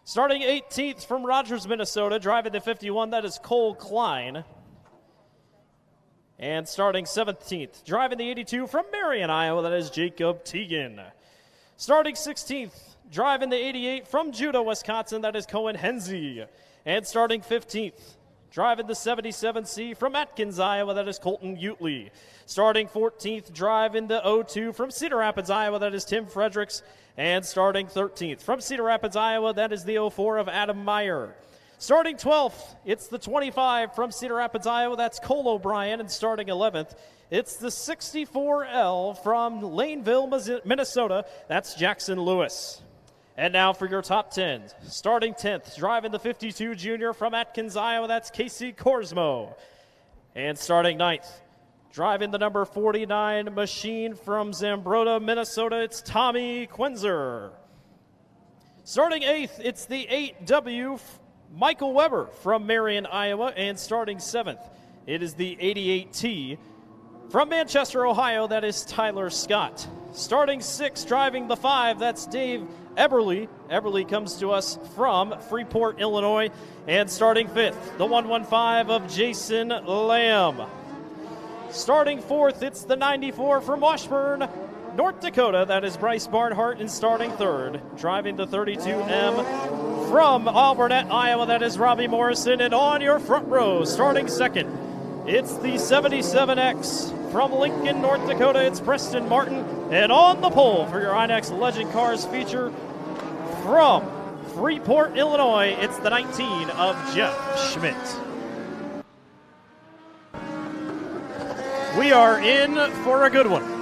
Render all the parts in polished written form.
Starting 18th from Rogers, Minnesota, driving the 51, that is Cole Klein. And starting 17th, driving the 82 from Marion, Iowa, that is Jacob Teagan. Starting 16th, driving the 88 from Judah, Wisconsin, that is Cohen Henze. And starting 15th, driving the 77C from Atkins, Iowa, that is Colton Utley. Starting 14th, driving the 02 from Cedar Rapids, Iowa, that is Tim Fredericks. And starting 13th, from Cedar Rapids, Iowa, that is the 04 of Adam Meyer. Starting 12th, it's the 25 from Cedar Rapids, Iowa, that's Cole O'Brien. And starting 11th, it's the 64L from Laneville, Minnesota, that's Jackson Lewis. And now for your top 10. Starting 10th, driving the 52 junior from Atkins, Iowa, that's Kacey Korsmo. And starting 9th, driving the number 49 machine from Zambroda, Minnesota, it's Tommie Quenzer. Starting 8th, it's the 8W Michael Weber from Marion, Iowa. And starting 7th, it is the 88T from Manchester, Ohio, that is Tyler Scott. Starting 6th, driving the 5, that's Dave Eberle. Eberle comes to us from Freeport, Illinois. And starting 5th, the 115 of Jason Lamb. Starting 4th, it's the 94 from Washburn, North Dakota. That is Bryce Barnhardt. And starting 3rd, driving the 32M from Alburnett, Iowa. That is Robby Morrison. And on your front row, starting 2nd, it's the 77X from Lincoln, North Dakota. It's Preston Martin. And on the pole for your INEX Legend Cars feature from Freeport, Illinois, it's the 19 of Jeff Schmidt. We are in for a good one.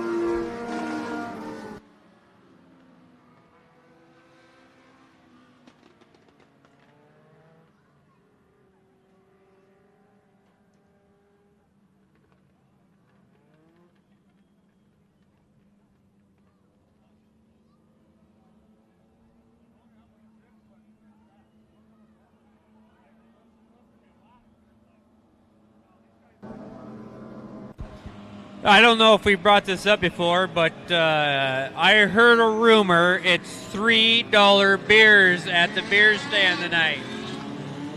I don't know if we brought this up before, but I heard a rumor it's $3 beers at the beer stand tonight.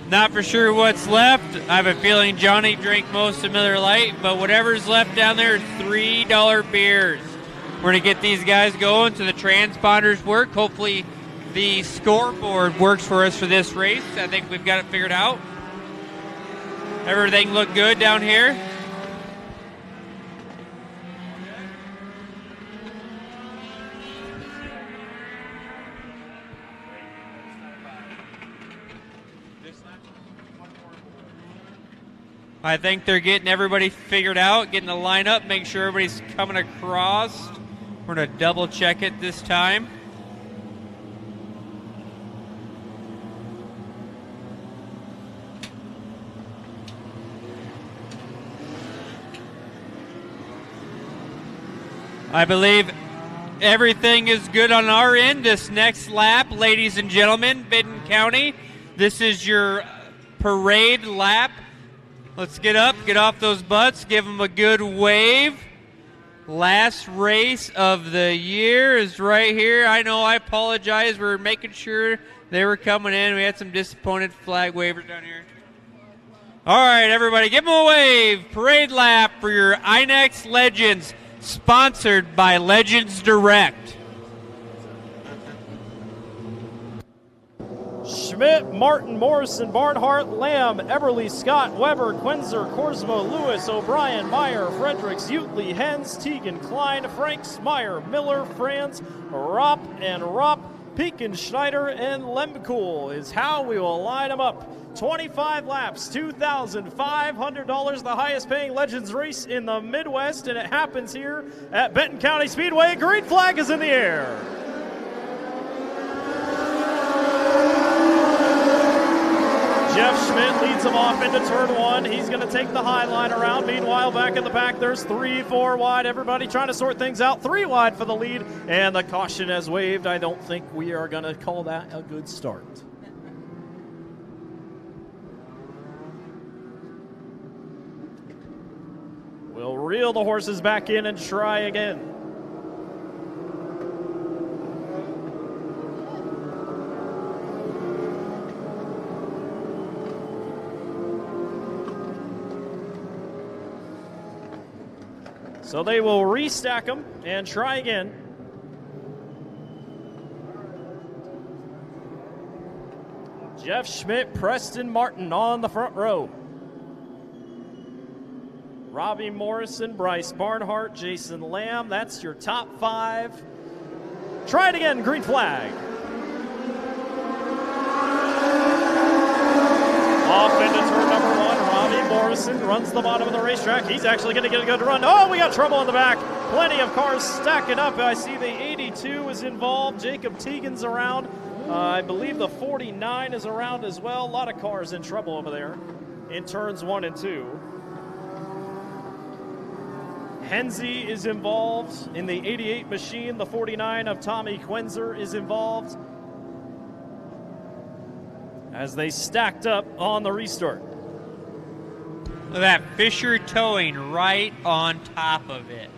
Not for sure what's left. I have a feeling Johnny drank most of Miller Lite, but whatever's left down there is $3 beers. We're going to get these guys going so the transponders work. Hopefully the scoreboard works for us for this race. I think we've got it figured out. Everything looked good down here. I think they're getting everybody figured out, getting the lineup, make sure everybody's coming across. We're going to double check it this time. I believe everything is good on our end. This next lap, ladies and gentlemen, Benton County, this is your parade lap. Let's get up, get off those butts, give them a good wave. Last race of the year is right here. I know, I apologize. We're making sure they were coming in. We had some disappointed flag wavers down here. All right, everybody, give them a wave. Parade lap for your INEX Legends, sponsored by Legends Direct. Schmidt, Martin, Morrison, Barnhart, Lamb, Eberle, Scott, Weber, Quenzer, Korsmo, Lewis, O'Brien, Meyer, Fredericks, Utley, Hens, Teagan, Klein, Franks, Meyer, Miller, Franz, Ropp, and Ropp, Pekin, Schneider, and Lemkool is how we will line them up. 25 laps, $2,500, the highest paying Legends race in the Midwest, and it happens here at Benton County Speedway. Green flag is in the air. Jeff Schmidt leads him off into turn 1. He's going to take the high line around. Meanwhile, back in the pack, there's 3, 4 wide. Everybody trying to sort things out. 3 wide for the lead, and the caution has waved. I don't think we are going to call that a good start. We'll reel the horses back in and try again. So they will restack them and try again. Jeff Schmidt, Preston Martin on the front row. Robby Morrison, Bryce Barnhardt, Jason Lamb. That's your top 5. Try it again, green flag. Off into turn number 1, Robby Morrison runs the bottom of the racetrack. He's actually going to get a good run. Oh, we got trouble in the back. Plenty of cars stacking up. I see the 82 is involved. Jacob Teagan's around. I believe the 49 is around as well. A lot of cars in trouble over there in turns 1 and 2. Hensey is involved in the 88 machine. The 49 of Tommie Quenzer is involved as they stacked up on the restart. Look at that, Fisher towing right on top of it.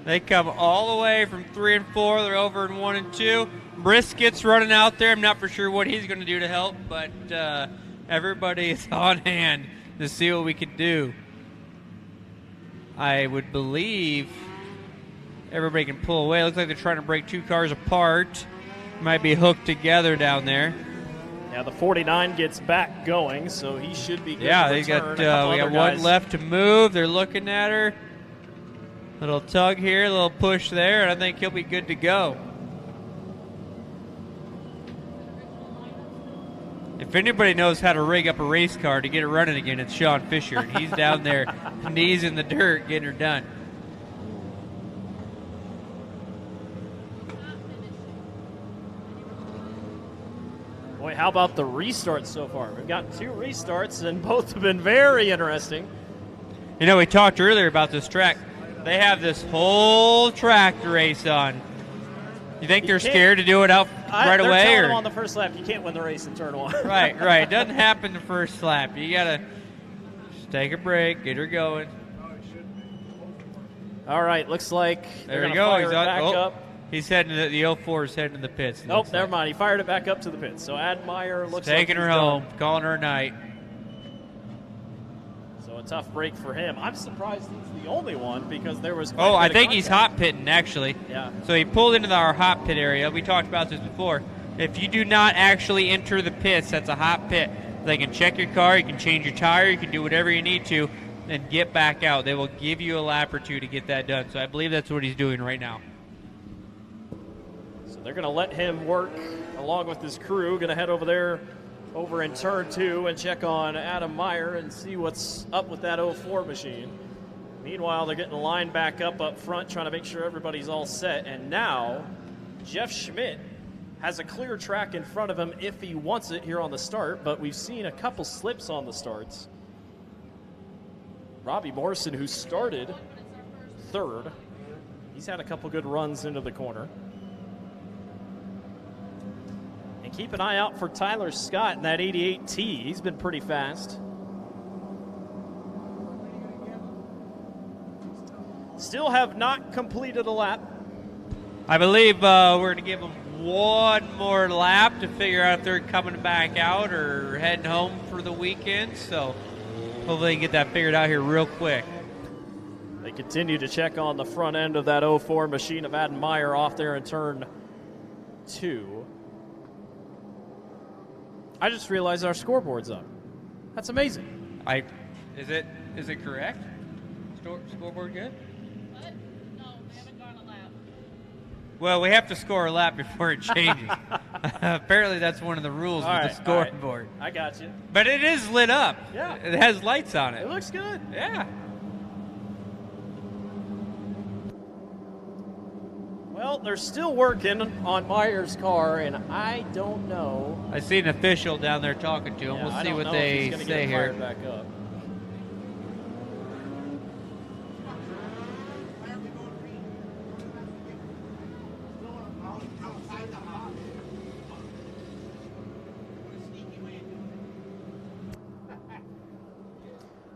They come all the way from 3 and 4. They're over in 1 and 2. Brisket's running out there. I'm not for sure what he's going to do to help, but everybody is on hand to see what we can do. I would believe everybody can pull away. It looks like they're trying to break 2 cars apart. Might be hooked together down there. Yeah, the 49 gets back going, so he should be good. Yeah, to we return. got one left to move. They're looking at her. Little tug here, a little push there, and I think he'll be good to go. If anybody knows how to rig up a race car to get it running again, it's Sean Fisher. And he's down there, knees in the dirt, getting her done. Boy, how about the restarts so far? We've got 2 restarts, and both have been very interesting. You know, we talked earlier about this track. They have this whole track to race on. You think they're scared to do it out right away? They're telling them on the first lap, you can't win the race in turn 1. Right. It doesn't happen the first lap. You got to just take a break, get her going. All right, looks like there they're we going to go. fire it back up. He's heading to the 04 is heading to the pits. Nope, never mind. He fired it back up to the pits. So Admire looks like taking her home, calling her a night. So a tough break for him. I'm surprised he's the only one because there was. I think he's hot pitting actually. Yeah. So he pulled into our hot pit area. We talked about this before. If you do not actually enter the pits, that's a hot pit. They can check your car, you can change your tire, you can do whatever you need to, and get back out. They will give you a lap or 2 to get that done. So I believe that's what he's doing right now. So they're going to let him work along with his crew. Going to head over there, over in turn 2, and check on Adam Meyer and see what's up with that 04 machine. Meanwhile, they're getting the line back up front, trying to make sure everybody's all set. And now, Jeff Schmidt has a clear track in front of him if he wants it here on the start, but we've seen a couple slips on the starts. Robby Morrison, who started 3rd, he's had a couple good runs into the corner. And keep an eye out for Tyler Scott in that 88T. He's been pretty fast. Still have not completed a lap. I believe we're going to give them one more lap to figure out if they're coming back out or heading home for the weekend. So hopefully they can get that figured out here real quick. They continue to check on the front end of that 04 machine of Adam Meyer off there in turn 2. I just realized our scoreboard's up. That's amazing. Is it correct? Scoreboard good? What? No, we haven't gone a lap. Well, we have to score a lap before it changes. Apparently that's one of the rules of the scoreboard. I got you. But it is lit up. Yeah. It has lights on it. It looks good. Yeah. Well, they're still working on Meyer's car, and I don't know. I see an official down there talking to him. Yeah, we'll see what they say here. Back up.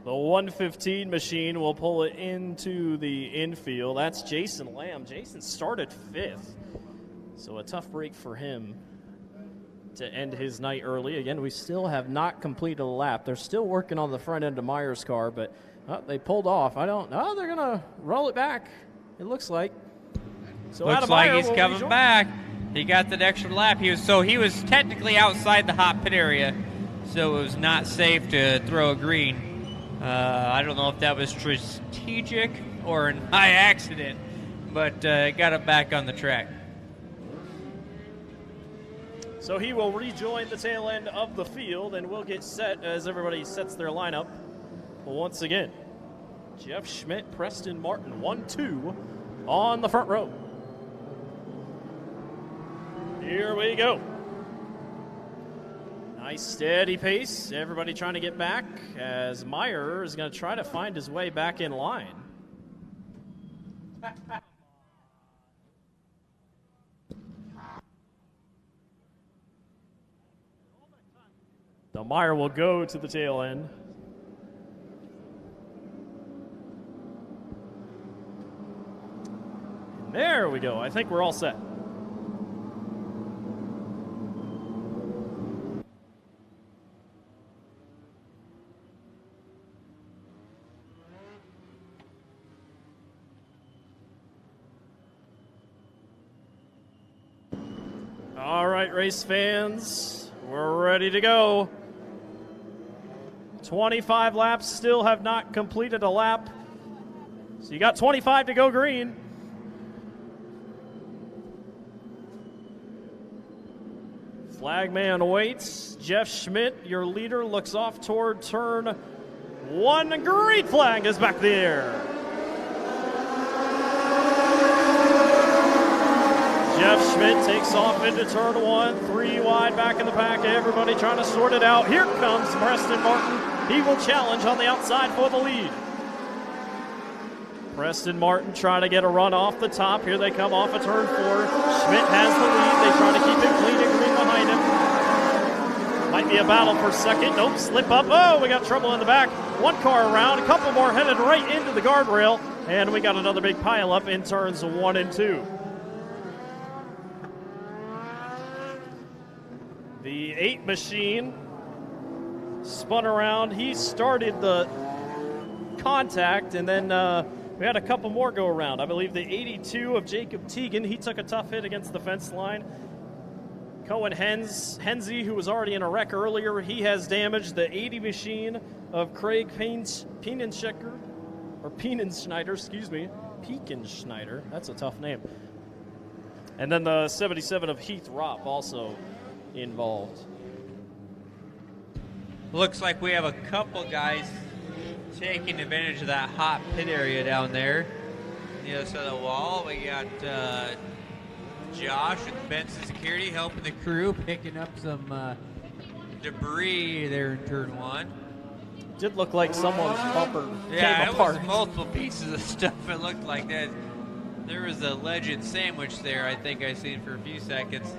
The 115 machine will pull it into the infield. That's Jason Lamb. Jason started 5th, so a tough break for him to end his night early. Again, we still have not completed a lap. They're still working on the front end of Meyer's car, but they pulled off. I don't know. They're going to roll it back, it looks like. So looks Adam like Meyer he's coming back. He got that extra lap. He was technically outside the hot pit area, so it was not safe to throw a green. I don't know if that was strategic or an high accident, but got him back on the track. So he will rejoin the tail end of the field, and we'll get set as everybody sets their lineup. Once again, Jeff Schmidt, Preston Martin, 1-2 on the front row. Here we go. Nice steady pace. Everybody trying to get back as Meyer is going to try to find his way back in line. So Meyer will go to the tail end. And there we go. I think we're all set. All right, race fans, we're ready to go. 25 laps, still have not completed a lap. So you got 25 to go green. Flagman waits. Jeff Schmidt, your leader, looks off toward turn 1. Green flag is back there. Jeff Schmidt takes off into turn 1, 3 wide back in the pack. Everybody trying to sort it out. Here comes Preston Martin. He will challenge on the outside for the lead. Preston Martin trying to get a run off the top. Here they come off of turn 4. Schmidt has the lead. They try to keep it clean and green behind him. Might be a battle for second. Nope, slip up. Oh, we got trouble in the back. One car around. A couple more headed right into the guardrail. And we got another big pile up in turns 1 and 2. The 8 machine spun around. He started the contact, and then we had a couple more go around. I believe the 82 of Jacob Teagan, he took a tough hit against the fence line. Cohen Henze, who was already in a wreck earlier, he has damaged the 80 machine of Craig Pienenschneider, Piechenschneider, that's a tough name. And then the 77 of Heath Ropp also involved. Looks like we have a couple guys taking advantage of that hot pit area down there. On the other side of the wall, we got Josh with Benson Security helping the crew, picking up some debris there in turn 1. Did look like someone's bumper yeah, came apart. It was multiple pieces of stuff. It looked like that. There was a legend sandwich there, I think I seen for a few seconds.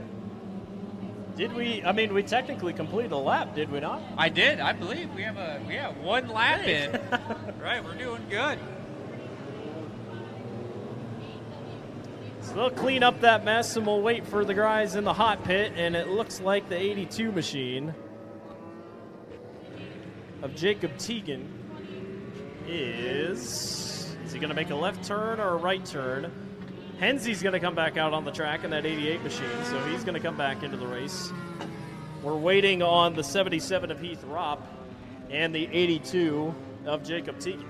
Did we? I mean, we technically completed a lap, did we not? I did. I believe we have one lap in. Right, we're doing good. So they'll clean up that mess, and we'll wait for the guys in the hot pit. And it looks like the 82 machine of Jacob Teagan is he going to make a left turn or a right turn? Henze's going to come back out on the track in that 88 machine, so he's going to come back into the race. We're waiting on the 77 of Heath Ropp and the 82 of Jacob Teagan.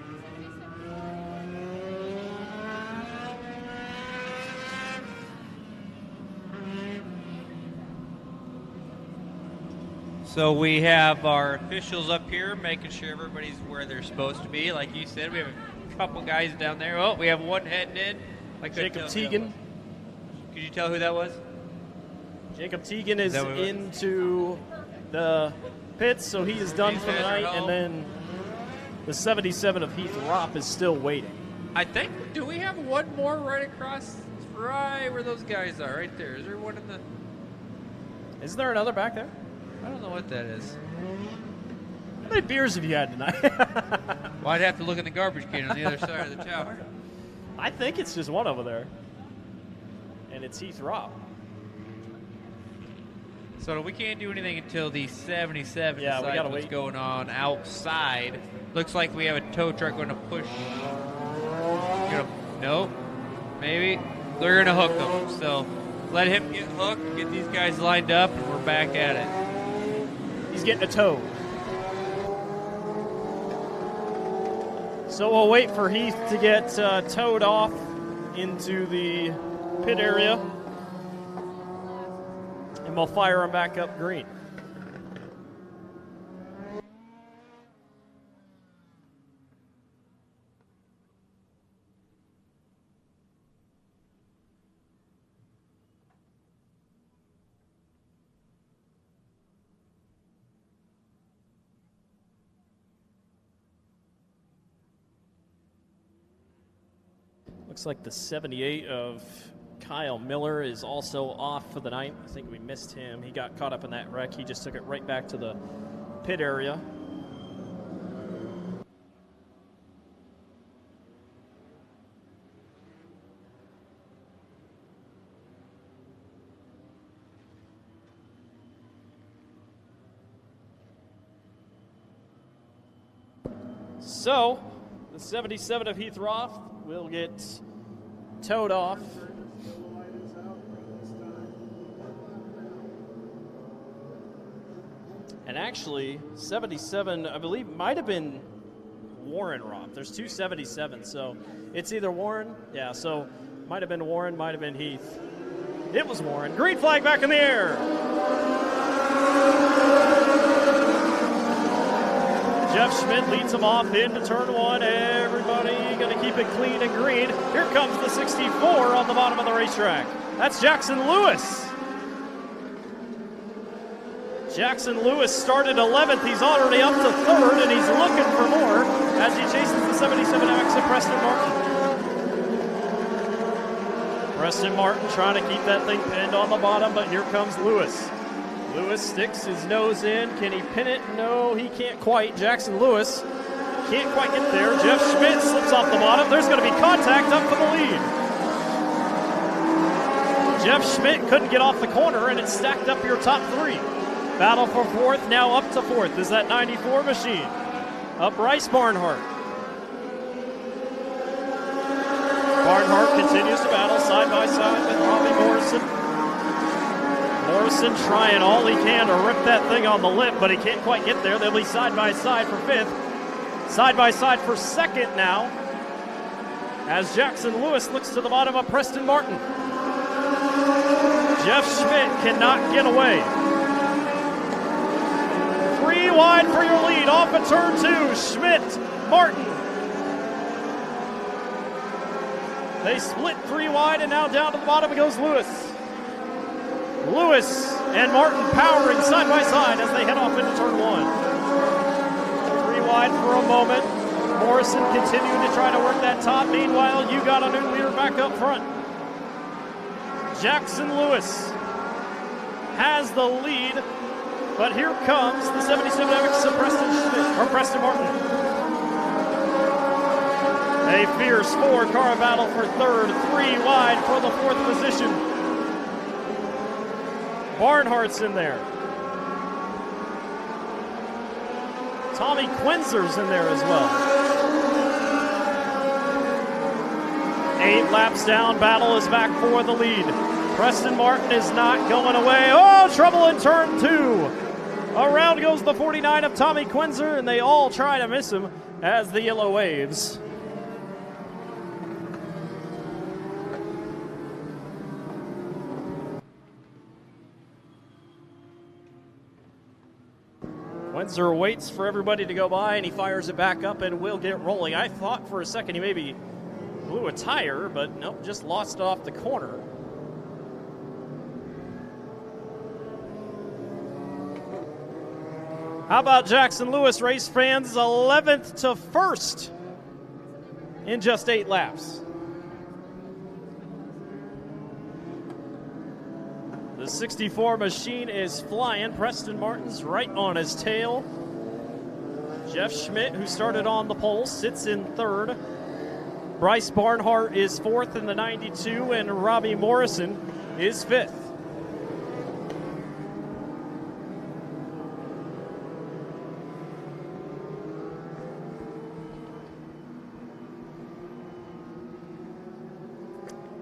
So we have our officials up here making sure everybody's where they're supposed to be. Like you said, we have a couple guys down there. Oh, we have one heading in. Jacob Teagan. Could you tell who that was? Jacob Teagan is into the pits, so he is done for the night. And then the 77 of Heath Ropp is still waiting. I think, do we have one more right across, right where those guys are, right there? Is there one in the... Is there another back there? I don't know what that is. How many beers have you had tonight? Well, I'd have to look in the garbage can on the other side of the tower. I think it's just one over there. And it's Heath Ropp. So we can't do anything until the 77 Yeah, we decides gotta what's wait. going on outside. Looks like we have a tow truck going to push. Nope. Maybe. They're going to hook them. So let him get hooked, get these guys lined up, and we're back at it. He's getting a tow. So we'll wait for Heath to get towed off into the pit area. And we'll fire him back up green. Looks like the 78 of Kyle Miller is also off for the night. I think we missed him. He got caught up in that wreck. He just took it right back to the pit area. So, the 77 of Heath Roth will get towed off. And actually, 77, I believe, might have been Warren Roth. There's two 77s, so it's either Warren, yeah, so might have been Warren, might have been Heath. It was Warren. Green flag back in the air. Jeff Schmidt leads him off into turn one. Everybody going to keep it clean and green. Here comes the 64 on the bottom of the racetrack. That's Jackson Lewis. Jackson Lewis started 11th. He's already up to third, and he's looking for more as he chases the 77 X of Preston Martin. Preston Martin trying to keep that thing pinned on the bottom, but here comes Lewis. Lewis sticks his nose in. Can he pin it? No, he can't quite. Jackson Lewis can't quite get there. Jeff Schmidt slips off the bottom. There's going to be contact up for the lead. Jeff Schmidt couldn't get off the corner, and it stacked up your top three. Battle for fourth, now up to fourth is that 94 machine. Up Bryce Barnhardt. Barnhardt continues to battle side by side with Robby Morrison. Morrison trying all he can to rip that thing on the lip, but he can't quite get there. They'll be side by side for fifth. Side by side for second now, as Jackson Lewis looks to the bottom of Preston Martin. Jeff Schmidt cannot get away. 3 wide for your lead off of turn 2. Schmidt, Martin. They split 3 wide, and now down to the bottom goes Lewis. Lewis and Martin powering side by side as they head off into turn 1. 3 wide for a moment. Morrison continuing to try to work that top. Meanwhile, you got a new leader back up front. Jackson Lewis has the lead. But here comes the 77 X of Preston Martin. A fierce 4-car battle for third, 3 wide for the 4th position. Barnhardt's in there. Tommie Quenzer's in there as well. 8 laps down, battle is back for the lead. Preston Martin is not going away. Oh, trouble in turn 2. Around goes the 49 of Tommie Quenzer, and they all try to miss him as the yellow waves. Quenzer waits for everybody to go by, and he fires it back up and will get rolling. I thought for a second he maybe blew a tire, but nope, just lost it off the corner. How about Jackson Lewis, race fans? 11th to 1st in just 8 laps. The 64 machine is flying. Preston Martin's right on his tail. Jeff Schmidt, who started on the pole, sits in 3rd. Bryce Barnhardt is 4th in the 92, and Robby Morrison is 5th.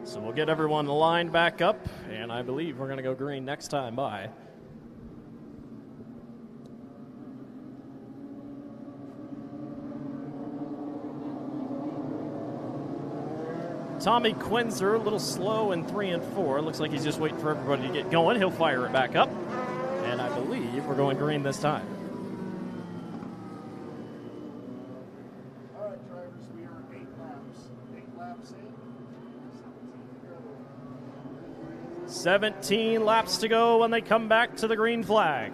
So we'll get everyone lined back up, and I believe we're going to go green next time by. Tommie Quenzer, a little slow in 3 and 4. Looks like he's just waiting for everybody to get going. He'll fire it back up, and I believe we're going green this time. All right, drivers, we are 8 laps. 8 laps in. 17 laps to go when they come back to the green flag.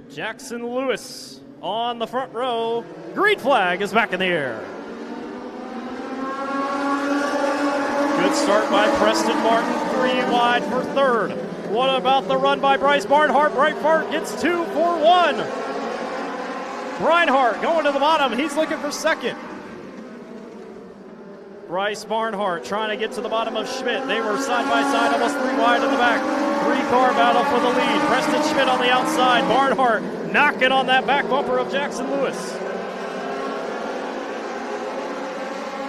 Jackson Lewis on the front row. Green flag is back in the air. Good start by Preston Martin, 3 wide for third. What about the run by Bryce Barnhardt? Barnhardt gets 2 for 1. Barnhardt going to the bottom. He's looking for second. Bryce Barnhardt trying to get to the bottom of Schmidt. They were side by side, almost 3 wide in the back. 3-car battle for the lead. Preston Schmidt on the outside. Barnhardt knocking on that back bumper of Jackson Lewis.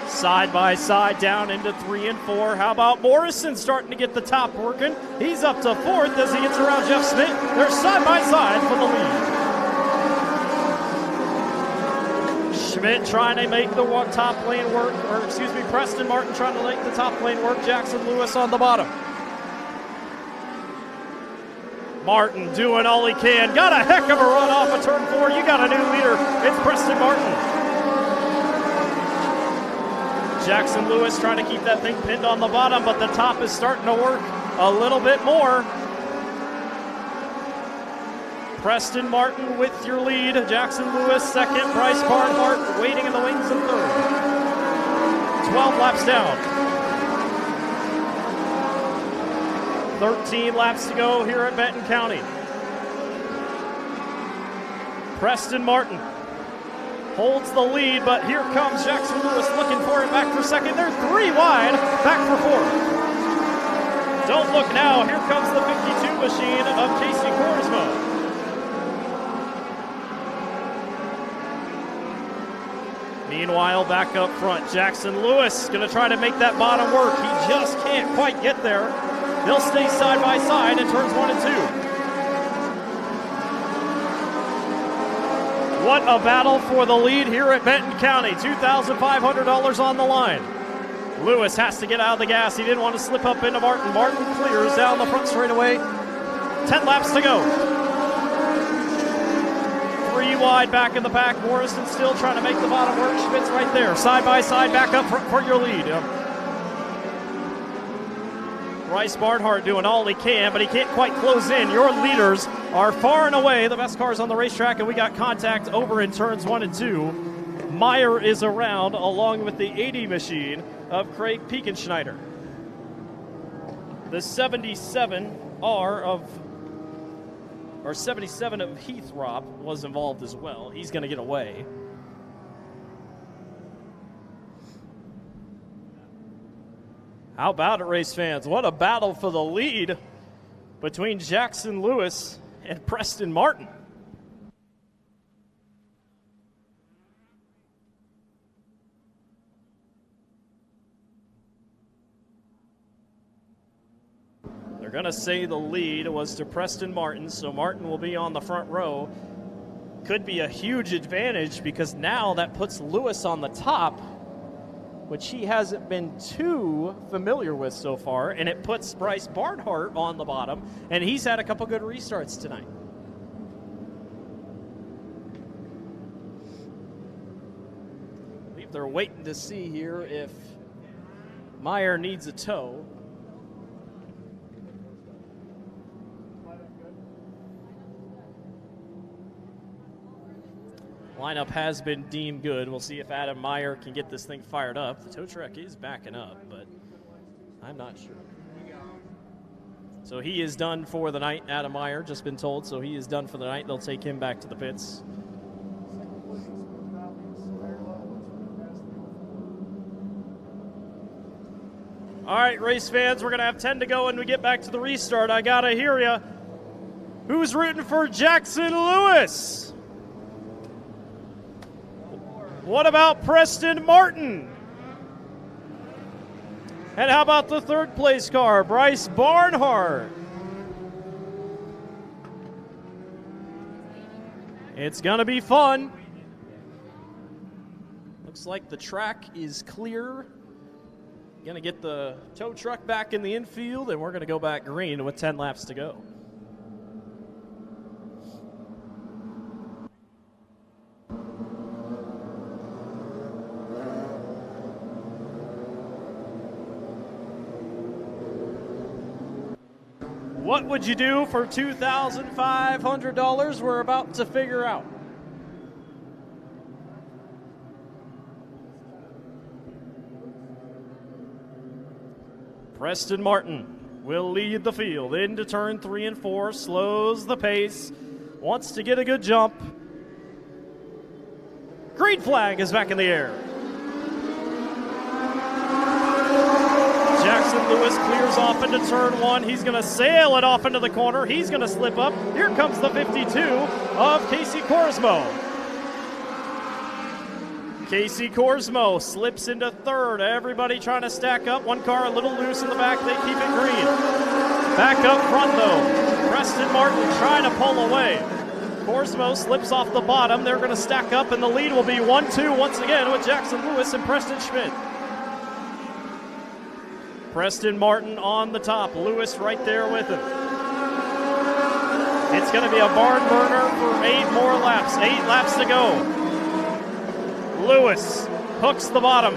Side by side down into 3 and 4. How about Morrison starting to get the top working? He's up to 4th as he gets around Jeff Schmidt. They're side by side for the lead. Schmidt trying to make the top lane work, or excuse me, Preston Martin trying to make the top lane work. Jackson Lewis on the bottom. Martin doing all he can. Got a heck of a run off of turn 4. You got a new leader. It's Preston Martin. Jackson Lewis trying to keep that thing pinned on the bottom, but the top is starting to work a little bit more. Preston Martin with your lead. Jackson Lewis second. Bryce Barnhardt waiting in the wings in third. 12 laps down. 13 laps to go here at Benton County. Preston Martin holds the lead, but here comes Jackson Lewis looking for it back for second. They're 3 wide, back for 4th. Don't look now. Here comes the 52 machine of Kacey Korsmo. Meanwhile, back up front, Jackson Lewis going to try to make that bottom work. He just can't quite get there. They'll stay side by side in turns 1 and 2. What a battle for the lead here at Benton County. $2,500 on the line. Lewis has to get out of the gas. He didn't want to slip up into Martin. Martin clears down the front straightaway. 10 laps to go. 3 wide back in the pack. Morrison still trying to make the bottom work. Schmidt's right there. Side by side, back up for your lead. Bryce Barnhardt doing all he can, but he can't quite close in. Your leaders are far and away the best cars on the racetrack, and we got contact over in turns 1 and 2. Meyer is around along with the 80 machine of Craig Pekenschneider. The 77R of 77 of Heath Robb was involved as well. He's going to get away. How about it, race fans? What a battle for the lead between Jackson Lewis and Preston Martin. They're going to say the lead was to Preston Martin, so Martin will be on the front row. Could be a huge advantage because now that puts Lewis on the top, which he hasn't been too familiar with so far, and it puts Bryce Barnhardt on the bottom, and he's had a couple good restarts tonight. I believe they're waiting to see here if Meyer needs a tow. Lineup has been deemed good. We'll see if Adam Meyer can get this thing fired up. The tow truck is backing up, but I'm not sure. So he is done for the night. Adam Meyer, just been told, so he is done for the night. They'll take him back to the pits. All right, race fans, we're going to have 10 to go when we get back to the restart. I got to hear you. Who's rooting for Jackson Lewis? What about Preston Martin? And how about the third place car, Bryce Barnhardt? It's going to be fun. Looks like the track is clear. Going to get the tow truck back in the infield, and we're going to go back green with 10 laps to go. What would you do for $2,500? We're about to figure out. Preston Martin will lead the field into turn 3 and 4, slows the pace, wants to get a good jump. Green flag is back in the air. Jackson Lewis clears off into turn 1. He's going to sail it off into the corner. He's going to slip up. Here comes the 52 of Kacey Korsmo. Kacey Korsmo slips into third. Everybody trying to stack up. One car a little loose in the back. They keep it green. Back up front, though. Preston Martin trying to pull away. Korsmo slips off the bottom. They're going to stack up, and the lead will be 1-2 once again with Jackson Lewis and Preston Schmidt. Preston Martin on the top. Lewis right there with him. It's going to be a barn burner for 8 more laps. 8 laps to go. Lewis hooks the bottom.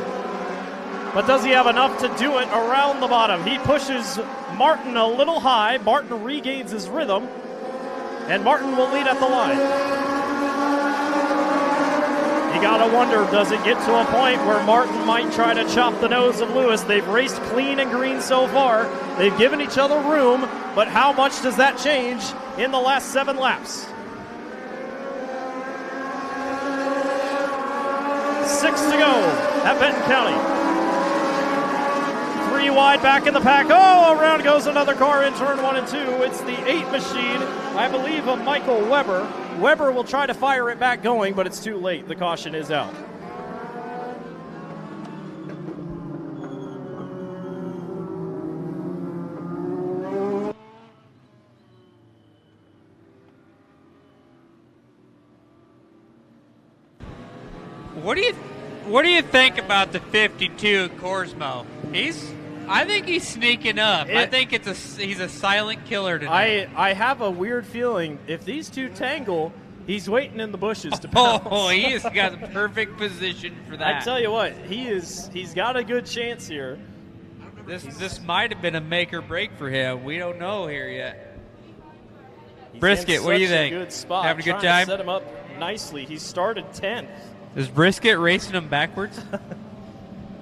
But does he have enough to do it around the bottom? He pushes Martin a little high. Martin regains his rhythm. And Martin will lead at the line. You gotta wonder, does it get to a point where Martin might try to chop the nose of Lewis? They've raced clean and green so far. They've given each other room, but how much does that change in the last 7 laps? 6 to go at Benton County. 3 wide back in the pack. Oh, around goes another car in turn 1 and 2. It's the 8 machine, I believe, of Michael Weber. Weber will try to fire it back going, but it's too late. The caution is out. What do you think about the 52 Korsmo? I think he's sneaking up. I think he's a silent killer tonight. I have a weird feeling if these two tangle, he's waiting in the bushes to pounce. Oh, he has got the perfect position for that. I tell you what, he's got a good chance here. This might have been a make or break for him. We don't know here yet. He's Brisket, what do you think? Good spot. Having a good Trying time? to set him up nicely. He started 10th. Is Brisket racing him backwards?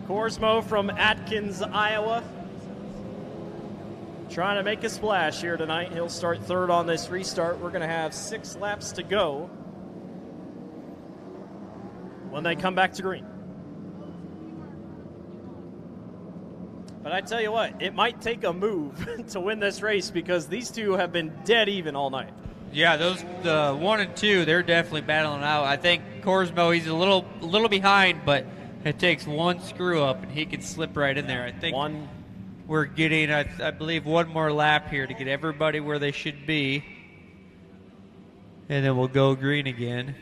Korsmo from Atkins, Iowa. Trying to make a splash here tonight. He'll start third on this restart. We're going to have 6 laps to go when they come back to green. But I tell you what, it might take a move to win this race because these two have been dead even all night. Yeah, the 1 and 2, they're definitely battling out. I think Korsmo, he's a little behind, but it takes one screw up and he can slip right in there. I think we're getting, I believe, 1 more lap here to get everybody where they should be, and then we'll go green again.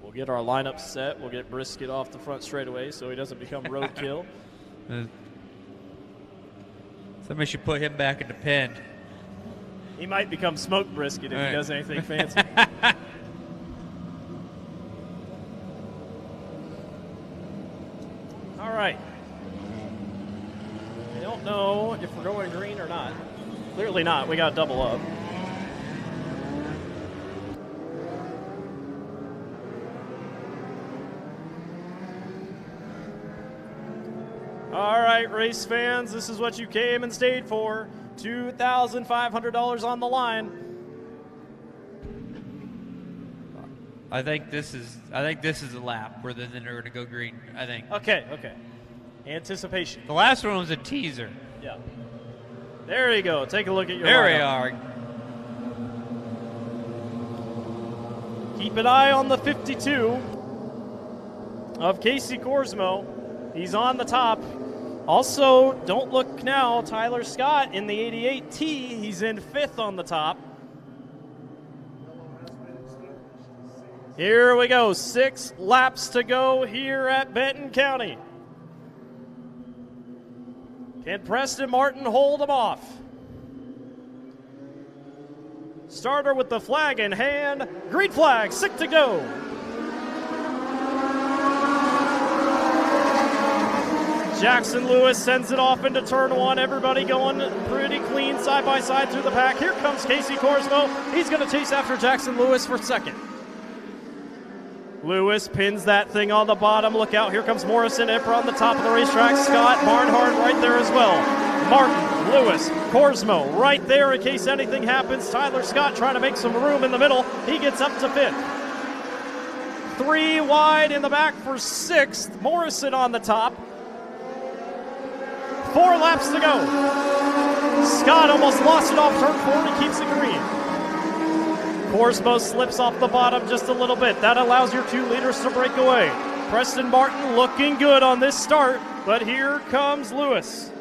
We'll get our lineup set. We'll get Brisket off the front straightaway so he doesn't become roadkill. Somebody should put him back in the pen. He might become smoked Brisket if he does anything fancy. All right. I don't know if we're going green or not. Clearly not. We got to double up. All right, race fans, this is what you came and stayed for. $2,500 on the line. I think this is a lap where then they're going to go green. I think. Okay. Anticipation. The last one was a teaser. Yeah. There you go. Take a look at your There we lineup. are. Keep an eye on the 52. of Kacey Korsmo. He's on the top. Also, don't look now, Tyler Scott in the 88T. He's in 5th on the top. Here we go. 6 laps to go here at Benton County. Can Preston Martin hold him off? Starter with the flag in hand. Green flag, 6 to go. Jackson Lewis sends it off into turn 1. Everybody going pretty clean side by side through the pack. Here comes Kacey Korsmo. He's going to chase after Jackson Lewis for 2nd. Lewis pins that thing on the bottom. Look out, here comes Morrison. Eberle on the top of the racetrack. Scott Barnhardt right there as well. Martin, Lewis, Korsmo right there in case anything happens. Tyler Scott trying to make some room in the middle. He gets up to 5th. 3 wide in the back for 6th. Morrison on the top. 4 laps to go. Scott almost lost it off turn 4. He keeps it green. Korsmo slips off the bottom just a little bit. That allows your 2 leaders to break away. Preston Martin looking good on this start, but here comes Lewis.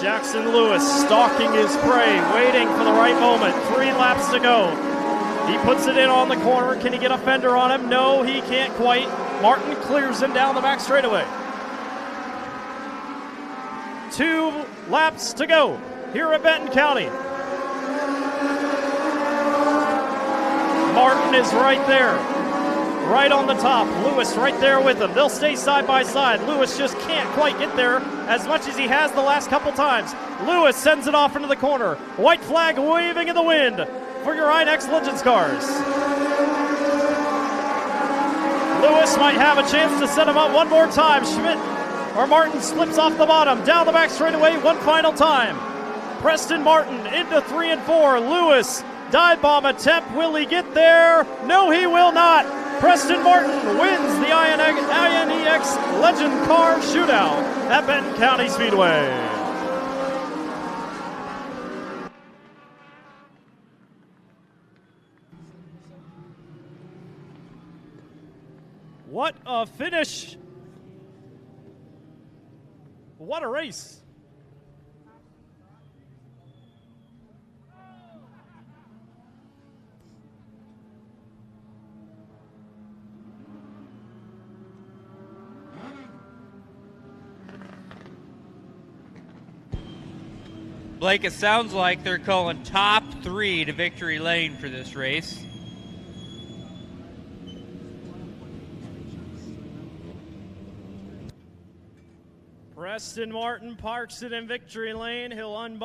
Jackson Lewis stalking his prey, waiting for the right moment. 3 laps to go. He puts it in on the corner. Can he get a fender on him? No, he can't quite. Martin clears him down the back straightaway. 2 laps to go here at Benton County. Martin is right there, right on the top. Lewis right there with him. They'll stay side by side. Lewis just can't quite get there as much as he has the last couple times. Lewis sends it off into the corner. White flag waving in the wind for your INEX Legends cars. Lewis might have a chance to set him up one more time. Schmidt or Martin slips off the bottom, down the back straightaway one final time. Preston Martin into 3 and 4. Lewis, dive bomb attempt. Will he get there? No, he will not. Preston Martin wins the INEX Legend Car Shootout at Benton County Speedway. What a finish. What a race. Blake, it sounds like they're calling top 3 to victory lane for this race. Preston Martin parks it in victory lane. He'll unbar.